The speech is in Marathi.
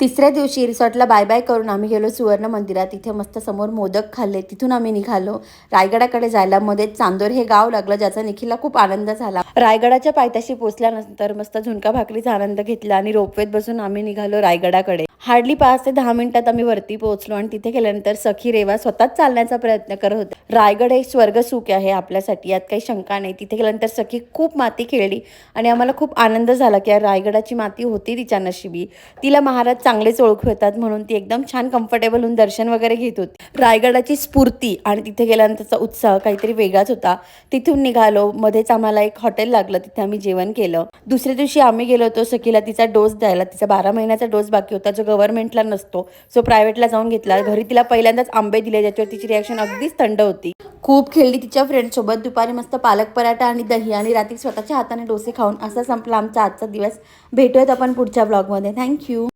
तिसऱ्या दिवशी रिसॉर्टला बाय बाय करून आम्ही गेलो सुवर्ण मंदिरात. तिथे मस्त समोर मोदक खाल्ले. तिथून आम्ही निघालो रायगडाकडे जायला. मध्येच चांदोर हे गाव लागलं, ज्याचा निखिलला खूप आनंद झाला. रायगडाच्या पायथ्याशी पोहोचल्यानंतर मस्त झुणका भाकरीचा आनंद घेतला आणि रोपवेत बसून आम्ही निघालो रायगडाकडे. हार्डली 5 ते 10 मिनिटात आम्ही वरती पोहोचलो आणि तिथे गेल्यानंतर सखी रेवा स्वतःच चालण्याचा प्रयत्न करत होते. रायगड हे स्वर्गसुख आहे आपल्यासाठी, यात काही शंका नाही. तिथे गेल्यानंतर सखी खूप माती खेळली आणि आम्हाला खूप आनंद झाला की रायगडाची माती होती तिच्या नशिबी. तिला महाराज चांगलेच ओळखू येतात म्हणून ती एकदम छान कम्फर्टेबल होऊन दर्शन वगैरे घेत होती. रायगडाची स्फूर्ती आणि तिथे गेल्यानंतरचा उत्साह काहीतरी वेगळाच होता. तिथून निघालो. मध्येच आम्हाला एक हॉटेल लागलं, तिथे आम्ही जेवण केलं. दुसऱ्या दिवशी आम्ही गेलो होतो सखीला तिचा डोस द्यायला. तिचा 12 महिन्याचा डोस बाकी होता, जो गव्हर्नमेंटला नसतो, सो प्रायव्हेटला जाऊन घेतला. घरी तिला पहिल्यांदाच आंबे दिले, ज्याच्यावर तिची रिॲक्शन अगदीच थंड होती. खूप खेळली तिच्या फ्रेंड्ससोबत. दुपारी मस्त पालक पराठा आणि दही आणि रात्री स्वतःच्या हाताने डोसे खाऊन असा संपला आमचा आजचा दिवस. भेटूयात आपण पुढच्या ब्लॉगमध्ये. थँक्यू.